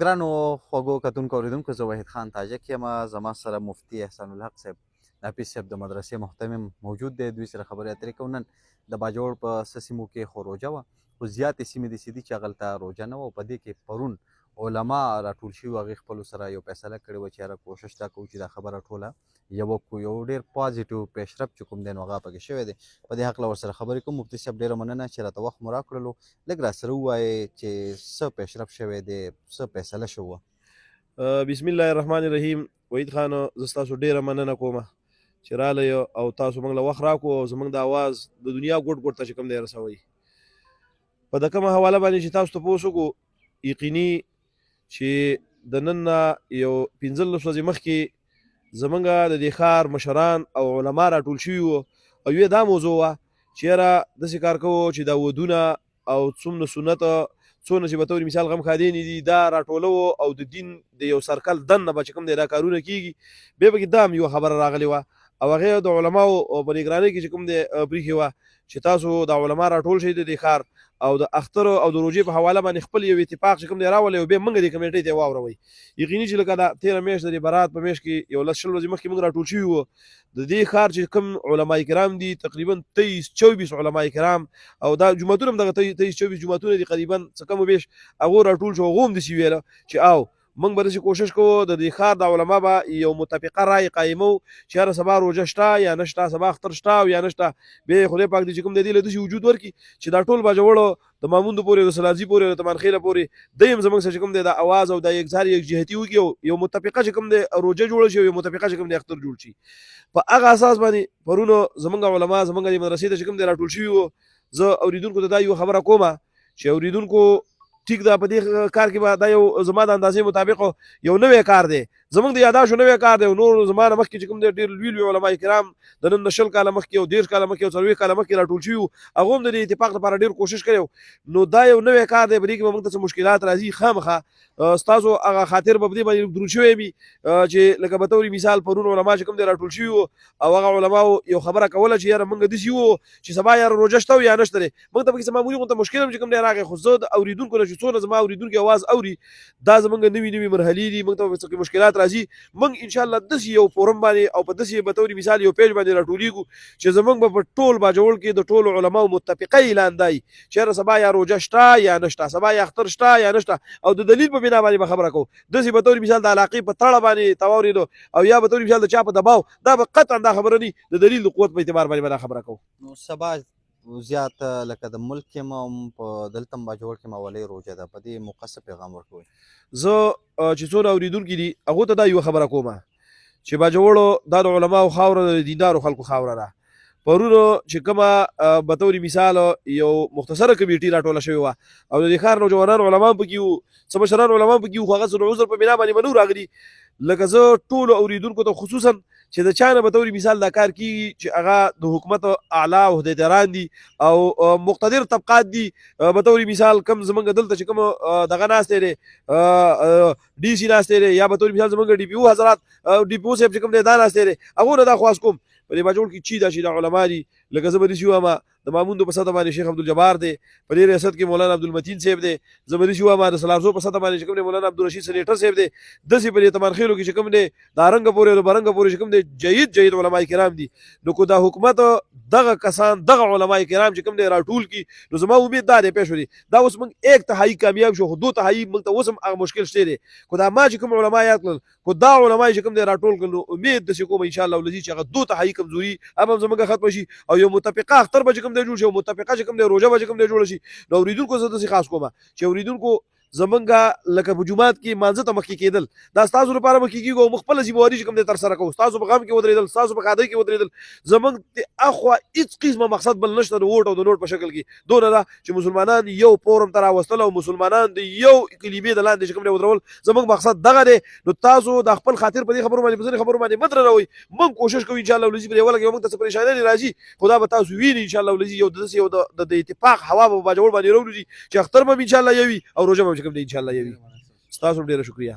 ګرانو خوږو کتونکو اورېدونکو زه وحید خان تاجک یم. زما سره مفتي احسان الحق صاحب نافظ صاحب د مدرسې محتمم موجود دی. دوی سره خبرې اترې کوو. نن د باجوړ په څه سیمو کې خو روژه وه، خو زیاتې سیمې داسې دي چې هغلته روژه نه وه. په دې کې پرون علما راټول شوي وو، هغې خپلو سره یو فیصله کړې وه چې یاره کوشش دا کوو چې دا خبره ټوله یوه کړو. یو ډېر پازیټیو پیشرفت چې کوم دی نو هغه پکې شوی دی. په دې هکله ورسره خبرې کوم. مفتي صاحب ډېره مننه چې راته وخت مو راکړلو. لږ راسره ووایې چې څه پیشرفت شوی دی، څه فیصله شوه. بسم الله الرحمن الرحیم. وحید خان زه ستاسو ډېره مننه کوم چې راغلی او تاسو موږ له وخت راکړو او زموږ د اواز د دنیا ګوټ ګوټ ته چې کوم دی رسوئ. په د کومه حواله باندې چې تاسو ته پوه وکړو، یقیني چې د نن نه یو 15 ورځې مخکې زموږ د دې ښار مشران او علما راټول شوي وو او یوه دا موضوع وه چې یاره داسې کار کوو چې دا ودونه او څومره سنت څونه چې به طور مثال غم خادینې دي دا راټولوو او د دین د یو سرکل دننه به چې کوم دی دا کارونه کېږي. بیا پکې دا هم یوه خبره راغلې وه او هغې د علماو په نګرانۍ کې چې کوم دی پرېښې وه چې تاسو د علما راټول شئ د دې ښار او د اختر او د روژې په حواله باندې خپل یو اتفاق چې کوم دی راولئ او بیا موږ دې کمیټۍ ته واوروئ. یقیني چې لکه دا 13 میاشت د برات په میاشت کې یو 10 ورځې مخکې موږ راټول شوي وو. د دې ښار چې کوم علما کرام دي تقریبا 23-24 علما کرام او دا جوماتونه هم دغه 23-24 جوماتونه دي قریبا څه کم و بیش هغو راټول شو. هغو هم داسې ویله چې او موږ به داسې کوشش کوو د دې ښار د علما به یو متفقه رای قایمو چې هره سبا روژه شته یا نشته، سبا اختر شته او یا نشته. بیا خدای پاک دې چې کوم دی دې له داسې وجود ورکړي چې دا ټول باجوړو د ماموندو پورې د سلازي پورې د تمانخیله پورې دی هم زموږ سره چې کوم دی د اواز او د یکزار یکجهتي وکړي او یو متفقه چې کوم دی روژه جوړه شي او یو متفقه چې کوم دی اختر جوړ شي. په هغه اساس باندې پرونو زموږ علما زموږ د مدرسې ته چې کوم دی راټول شوي وو. زه اورېدونکو ته دا یوه خبره کومه چې اورېدونکو ټیک دا په دې کار کې به دا یو زما د اندازې مطابق یو نوی کار دی، زموږ د یاداشو نوی کار دی. نور زما نه مخکې چې کوم دی ډېر لوی لوی علما کرام د نن 20 کاله مخکې او 30 کاله مخکې او 40 کاله مخکې راټول شوي وو، هغو هم د دې اتفاق لپاره ډېر کوشش کړی و. نو دا یو نوی کار دی، په دې کې به موږ ته څه مشکلات راځي خامخا ستاسو هغه خاطر به په دې باندې درود شوی وي چې لکه به طور مثال پرون علما چې کوم دی راټول شوي وو او هغه علماو یو خبره کوله چې یاره موږ داسې وو چې سبا یاره روژه شته یا نشته دی. موږ ته پکې څه معمولي غونته مشکل هم چې کوم دی راغی، خو زه د اورېدونکو نه چې څونه زما اورېدونکي اواز اوري دا زموږ نوي نوي مرحلې دي. موږ ته څه مشکلات راځي، موږ انشاءالله داسې یو فورم باندې او په داسې به طور مثال یو پیج باندې راټولېږو چې زموږ به په ټول باجوړ کې د ټولو علماو متفقه اعلان دی چې یاره سبا یا روژه شته یا نشته، سبا یا اختر شته یا نشته او د دلیل په بنا باندې به خبره کوو. داسې به طور مثال د علاقې په تړه باندې تواورېدو او یا به طور مثال د چا په دباو، دا به قطعا دا خبره نه د دلیل د قوت په اعتبار باندې به دا خبره کوو. نو سبا زیات لکه د ملک کې هم په دلته هم باجوړ کې اولۍ روژه ده، په دې موقع څه پیغام ورکوئ؟ زه چې څونه اورېدونکي دي هغو ته دا یوه خبره کومه چې باجوړو دا د علماو خاوره د دیندارو خلکو خاوره ده. پرونو چې کومه به طور مثال یو مختصره کمیټي راټوله شوې وه او د دې ښار نوجوانان علما هم پکې وو، څه مشران علما هم پکې وو، خو هغه څه د عذر په بنا باندې به نه راغلي. لکه زه ټولو اورېدونکو ته خصوصا چې د چا نه به طور مثال دا کار کېږي چې هغه د حکومت اعلی عهدیداران دي او مقتدر طبقات دي، به طور مثال کم زمونږ دلته چې کوم دغه ناستی دی ډي سي ناستی دی یا به طور مثال زمونږ ډي پي او حضرات ډي پي او صاحب چې کوم دی دا ناستی دی، هغو نه دا خواست کوم په دې باجوړ کې چې دا چې دا علما دي. لکه زه به داسې ووایم د ماموندو په سطح باندې شیخ عبدالجبار دی، په دې ریاست کې مولانا عبدالمتین صاحب دی، زه به داسې ووایم د سلارزو په سطح باندې چې کوم دی مولانا عبدالرشید سنیټر صاحب دی، داسې په دې تمانخیلو کې چې کوم دی د ارنګه پورې او د برنګه پورې چې کوم دی جید علما کرام دي. نو که دا حکومت دغه کسان دغه علما کرام چې کوم دی راټول کړي نو زما امید دا دی پېښ شو دي دا اوس موږ 1/3 کامیاب شو، خو 2/3 موږ ته اوس هم هغه مشکل شته دی. خو دا ما چې کوم علما یاد کړل، خو دا علما چې کوم دی راټول کړل، نو امید داسې کوم انشاءالله ولزي چې هغه 2/3 کمزوري هم زموږ ختمه شي او یو متفقه اختر به چې کوم دی جوړ شي او متفقه چې کوم دی روژه به چې کوم دی جوړه شي. نو اورېدونکو زه داسې خاص کومه چې اورېدونکو زمونږ لکه په جومات کې مانځه ته مخکې کېدل دا ستاسو لپاره مخکې کېږي او موږ خپله ذمهواري چې کوم دی ترسره کوو. ستاسو په غم کې ودرېدل، ستاسو په ښادۍ کې ودرېدل، زموږ د اخوا هېڅ قسمه مقصد بل نشته د ووټ او د نوټ په شکل کې، دونه ده چې مسلمانان یو فورم ته راوستل او مسلمانان د یو کلیمې د لاندې چې کوم دی ودرول، زموږ مقصد دغه دی. نو تاسو د خپل خاطر په دې خبرو باندې په ځینې خبرو باندې مه درنوئ. موږ کوشش کوو انشاءالله ولزي په دې ولګوي، موږ ته څه پریشانۍ راځي خو دا به تاسو وینئ انشاءالله ولزي یو داسې یو د اتفاق هوا به په باجوړ باندې راولوځي چې اختر به هم انشاءالله یوي او روژه به هم چې کوم دی انشاءالله یوي. ستاسو ډېره شکریه.